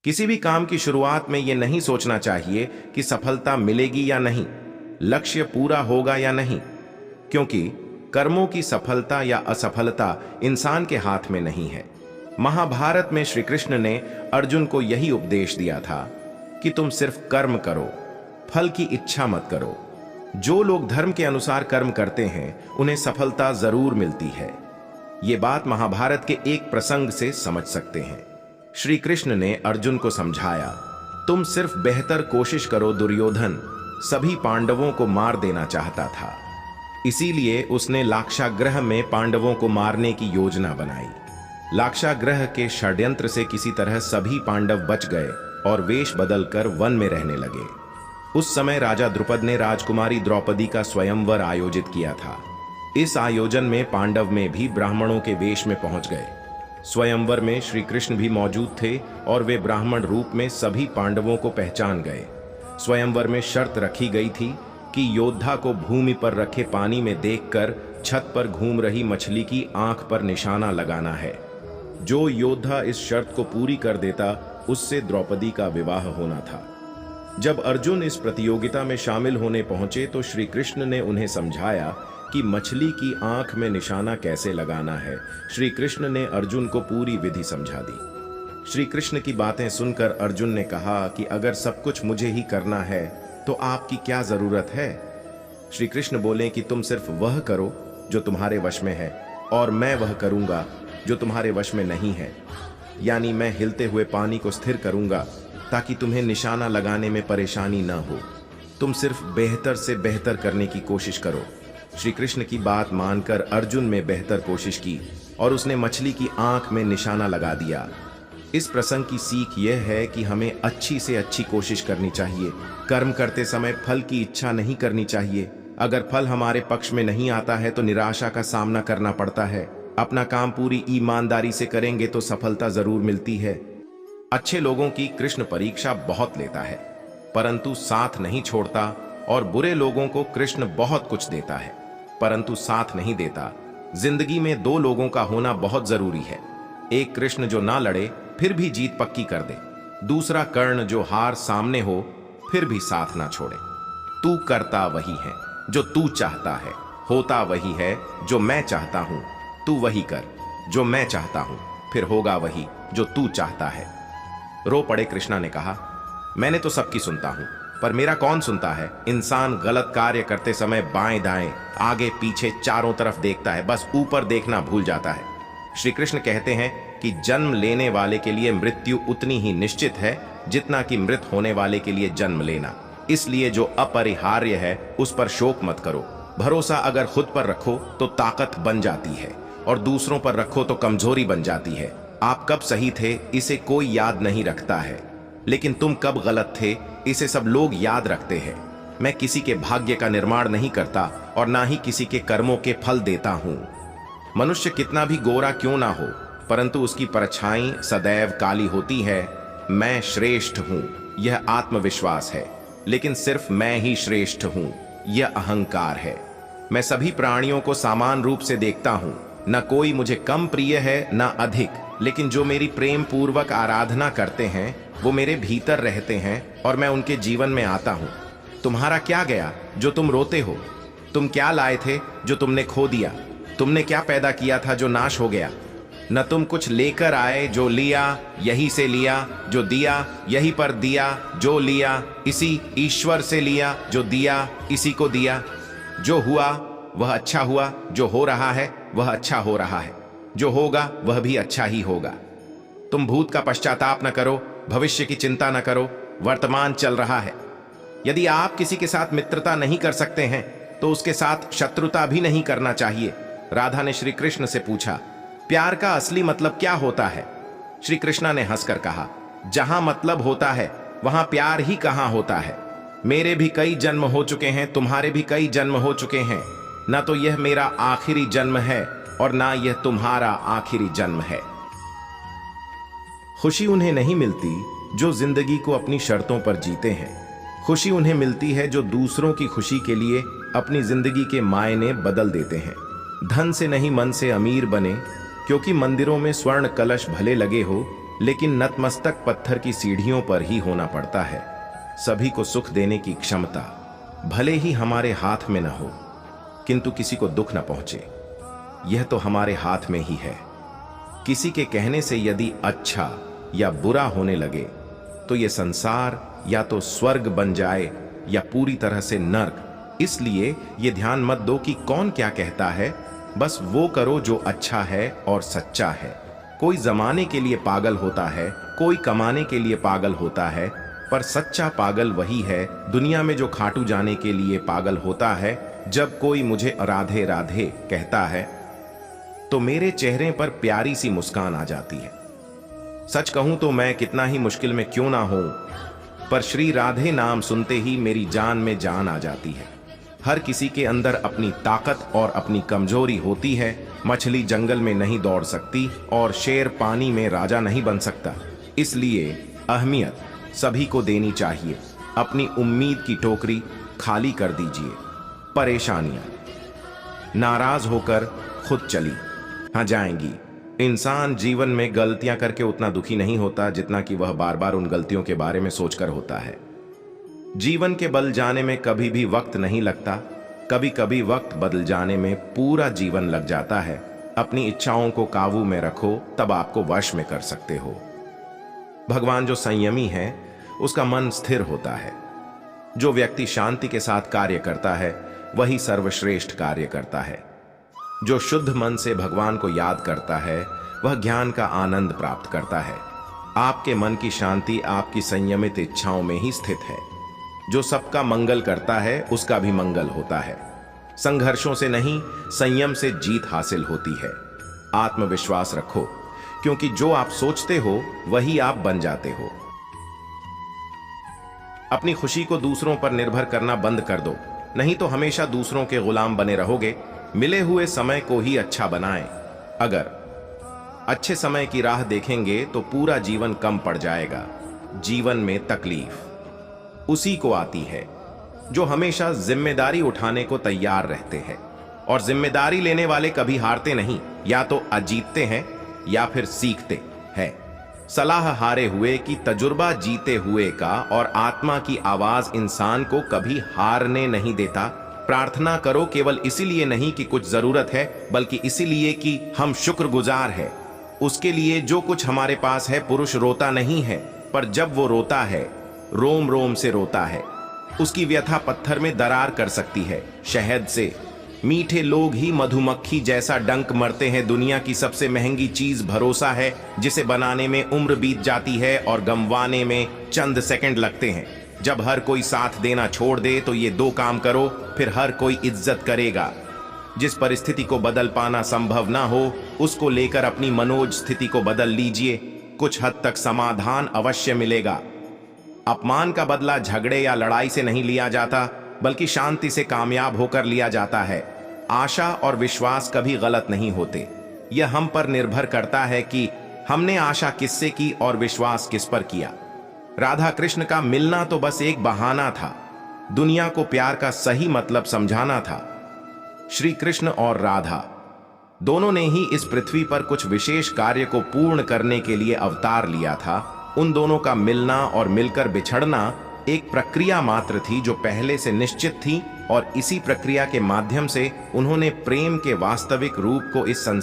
किसी भी काम की शुरुआत में यह नहीं सोचना चाहिए कि सफलता मिलेगी या नहीं, लक्ष्य पूरा होगा या नहीं, क्योंकि कर्मों की सफलता या असफलता इंसान के हाथ में नहीं है। महाभारत में श्री कृष्ण ने अर्जुन को यही उपदेश दिया था कि तुम सिर्फ कर्म करो, फल की इच्छा मत करो। जो लोग धर्म के अनुसार कर्म करते हैं उन्हें सफलता जरूर मिलती है। ये बात महाभारत के एक प्रसंग से समझ सकते हैं। श्री कृष्ण ने अर्जुन को समझाया, तुम सिर्फ बेहतर कोशिश करो। दुर्योधन सभी पांडवों को मार देना चाहता था, इसीलिए उसने लाक्षागृह में पांडवों को मारने की योजना बनाई। लाक्षागृह के षड्यंत्र से किसी तरह सभी पांडव बच गए और वेश बदलकर वन में रहने लगे। उस समय राजा द्रुपद ने राजकुमारी द्रौपदी का स्वयंवर आयोजित किया था। इस आयोजन में पांडव में भी ब्राह्मणों के वेश में पहुंच गए। स्वयंवर में श्री कृष्ण भी मौजूद थे और वे ब्राह्मण रूप में सभी पांडवों को पहचान गए। स्वयंवर में शर्त रखी गई थी कि योद्धा को भूमि पर रखे पानी में देखकर छत पर घूम रही मछली की आंख पर निशाना लगाना है। जो योद्धा इस शर्त को पूरी कर देता उससे द्रौपदी का विवाह होना था। जब अर्जुन इस प्रतियोगिता में शामिल होने पहुंचे तो श्री कृष्ण ने उन्हें समझाया कि मछली की आंख में निशाना कैसे लगाना है। श्री कृष्ण ने अर्जुन को पूरी विधि समझा दी। श्री कृष्ण की बातें सुनकर अर्जुन ने कहा कि अगर सब कुछ मुझे ही करना है तो आपकी क्या जरूरत है। श्री कृष्ण बोले कि तुम सिर्फ वह करो जो तुम्हारे वश में है और मैं वह करूंगा जो तुम्हारे वश में नहीं है। यानी मैं हिलते हुए पानी को स्थिर करूंगा ताकि तुम्हें निशाना लगाने में परेशानी न हो। तुम सिर्फ बेहतर से बेहतर करने की कोशिश करो। श्री कृष्ण की बात मानकर अर्जुन ने बेहतर कोशिश की और उसने मछली की आंख में निशाना लगा दिया। इस प्रसंग की सीख यह है कि हमें अच्छी से अच्छी कोशिश करनी चाहिए। कर्म करते समय फल की इच्छा नहीं करनी चाहिए। अगर फल हमारे पक्ष में नहीं आता है तो निराशा का सामना करना पड़ता है। अपना काम पूरी ईमानदारी से करेंगे तो सफलता जरूर मिलती है। अच्छे लोगों की कृष्ण परीक्षा बहुत लेता है परंतु साथ नहीं छोड़ता, और बुरे लोगों को कृष्ण बहुत कुछ देता है परंतु साथ नहीं देता। जिंदगी में दो लोगों का होना बहुत जरूरी है। एक कृष्ण जो ना लड़े फिर भी जीत पक्की कर दे, दूसरा कर्ण जो हार सामने हो फिर भी साथ ना छोड़े। तू करता वही है जो तू चाहता है, होता वही है जो मैं चाहता हूं। तू वही कर जो मैं चाहता हूं, फिर होगा वही जो तू चाहता है। रो पड़े कृष्णा ने कहा, मैंने तो सबकी सुनता हूं पर मेरा कौन सुनता है। इंसान गलत कार्य करते समय बाएं दाएं आगे पीछे चारों तरफ देखता है, बस ऊपर देखना भूल जाता है। श्री कृष्ण कहते हैं कि जन्म लेने वाले के लिए मृत्यु उतनी ही निश्चित है जितना कि मृत होने वाले के लिए जन्म लेना। इसलिए जो अपरिहार्य है उस पर शोक मत करो। भरोसा अगर खुद पर रखो तो ताकत बन जाती है और दूसरों पर रखो तो कमजोरी बन जाती है। आप कब सही थे इसे कोई याद नहीं रखता है, लेकिन तुम कब गलत थे इसे सब लोग याद रखते हैं। मैं किसी के भाग्य का निर्माण नहीं करता और ना ही किसी के कर्मों के फल देता हूं। मनुष्य कितना भी गोरा क्यों ना हो परंतु उसकी परछाई सदैव काली होती है। मैं श्रेष्ठ हूं यह आत्मविश्वास है, लेकिन सिर्फ मैं ही श्रेष्ठ हूं यह अहंकार है। मैं सभी प्राणियों को समान रूप से देखता हूं, न कोई मुझे कम प्रिय है न अधिक, लेकिन जो मेरी प्रेम पूर्वक आराधना करते हैं वो मेरे भीतर रहते हैं और मैं उनके जीवन में आता हूं। तुम्हारा क्या गया जो तुम रोते हो? तुम क्या लाए थे जो तुमने खो दिया? तुमने क्या पैदा किया था जो नाश हो गया? न तुम कुछ लेकर आए, जो लिया यही से लिया, जो दिया यही पर दिया, जो लिया इसी ईश्वर से लिया, जो दिया इसी को दिया। जो हुआ वह अच्छा हुआ, जो हो रहा है वह अच्छा हो रहा है, जो होगा वह भी अच्छा ही होगा। तुम भूत का पश्चाताप न करो, भविष्य की चिंता न करो, वर्तमान चल रहा है। यदि आप किसी के साथ मित्रता नहीं कर सकते हैं तो उसके साथ शत्रुता भी नहीं करना चाहिए। राधा ने श्री कृष्ण से पूछा, प्यार का असली मतलब क्या होता है? श्री कृष्णा ने हंसकर कहा, जहां मतलब होता है वहां प्यार ही कहां होता है। मेरे भी कई जन्म हो चुके हैं, तुम्हारे भी कई जन्म हो चुके हैं। ना तो यह मेरा आखिरी जन्म है और ना यह तुम्हारा आखिरी जन्म है। खुशी उन्हें नहीं मिलती जो जिंदगी को अपनी शर्तों पर जीते हैं। खुशी उन्हें मिलती है जो दूसरों की खुशी के लिए अपनी जिंदगी के मायने बदल देते हैं। धन से नहीं मन से अमीर बने, क्योंकि मंदिरों में स्वर्ण कलश भले लगे हो लेकिन नतमस्तक पत्थर की सीढ़ियों पर ही होना पड़ता है। सभी को सुख देने की क्षमता भले ही हमारे हाथ में न हो, किंतु किसी को दुख न पहुंचे, यह तो हमारे हाथ में ही है। किसी के कहने से यदि अच्छा या बुरा होने लगे तो यह संसार या तो स्वर्ग बन जाए या पूरी तरह से नर्क। इसलिए यह ध्यान मत दो कि कौन क्या कहता है, बस वो करो जो अच्छा है और सच्चा है। कोई जमाने के लिए पागल होता है, कोई कमाने के लिए पागल होता है, पर सच्चा पागल वही है दुनिया में जो खाटू जाने के लिए पागल होता है। जब कोई मुझे राधे राधे कहता है तो मेरे चेहरे पर प्यारी सी मुस्कान आ जाती है। सच कहूं तो मैं कितना ही मुश्किल में क्यों ना हूं, पर श्री राधे नाम सुनते ही मेरी जान में जान आ जाती है। हर किसी के अंदर अपनी ताकत और अपनी कमजोरी होती है। मछली जंगल में नहीं दौड़ सकती और शेर पानी में राजा नहीं बन सकता। इसलिए अहमियत सभी को देनी चाहिए। अपनी उम्मीद की टोकरी खाली कर दीजिए। परेशानियां नाराज होकर खुद चली जाएंगी। इंसान जीवन में गलतियां करके उतना दुखी नहीं होता जितना कि वह बार बार उन गलतियों के बारे में सोचकर होता है। जीवन के बदल जाने में कभी भी वक्त नहीं लगता, कभी कभी वक्त बदल जाने में पूरा जीवन लग जाता है। अपनी इच्छाओं को काबू में रखो, तब आपको वश में कर सकते हो। भगवान जो संयमी है उसका मन स्थिर होता है। जो व्यक्ति शांति के साथ कार्य करता है वही सर्वश्रेष्ठ कार्य करता है। जो शुद्ध मन से भगवान को याद करता है वह ज्ञान का आनंद प्राप्त करता है। आपके मन की शांति आपकी संयमित इच्छाओं में ही स्थित है। जो सबका मंगल करता है उसका भी मंगल होता है। संघर्षों से नहीं, संयम से जीत हासिल होती है। आत्मविश्वास रखो, क्योंकि जो आप सोचते हो वही आप बन जाते हो। अपनी खुशी को दूसरों पर निर्भर करना बंद कर दो, नहीं तो हमेशा दूसरों के गुलाम बने रहोगे। मिले हुए समय को ही अच्छा बनाएं। अगर अच्छे समय की राह देखेंगे तो पूरा जीवन कम पड़ जाएगा। जीवन में तकलीफ उसी को आती है जो हमेशा जिम्मेदारी उठाने को तैयार रहते हैं, और जिम्मेदारी लेने वाले कभी हारते नहीं। या तो अजीतते हैं या फिर सीखते हैं। सलाह हारे हुए की तजुर्बा जीते हुए का, और आत्मा की आवाज इंसान को कभी हारने नहीं देता। प्रार्थना करो केवल इसीलिए नहीं कि कुछ जरूरत है, बल्कि इसीलिए कि हम शुक्रगुजार हैं उसके लिए जो कुछ हमारे पास है। पुरुष रोता नहीं है, पर जब वो रोता है रोम रोम से रोता है। उसकी व्यथा पत्थर में दरार कर सकती है, शहद से। मीठे लोग ही मधुमक्खी जैसा डंक मरते हैं। दुनिया की सबसे महंगी चीज भरोसा है, जिसे बनाने में उम्र बीत जाती है और गंवाने में चंद सेकंड लगते हैं। जब हर कोई साथ देना छोड़ दे तो ये दो काम करो, फिर हर कोई इज्जत करेगा। जिस परिस्थिति को बदल पाना संभव ना हो, उसको लेकर अपनी मनोज स्थिति को बदल लीजिए। कुछ हद तक समाधान अवश्य मिलेगा। अपमान का बदला झगड़े या लड़ाई से नहीं लिया जाता, बल्कि शांति से कामयाब होकर लिया जाता है। आशा और विश्वास कभी गलत नहीं होते। यह हम पर निर्भर करता है कि हमने आशा किससे की और विश्वास किस पर किया। राधा कृष्ण का मिलना तो बस एक बहाना था, दुनिया को प्यार का सही मतलब समझाना था। श्री कृष्ण और राधा दोनों ने ही इस पृथ्वी पर कुछ विशेष कार्य को पूर्ण करने के लिए अवतार लिया था। उन दोनों का मिलना और मिलकर बिछड़ना एक प्रक्रिया मात्र थी जो पहले से निश्चित थी, और इसी प्रक्रिया के माध्यम से उन्होंने प्रेम के वास्तविक रूप को इस संसार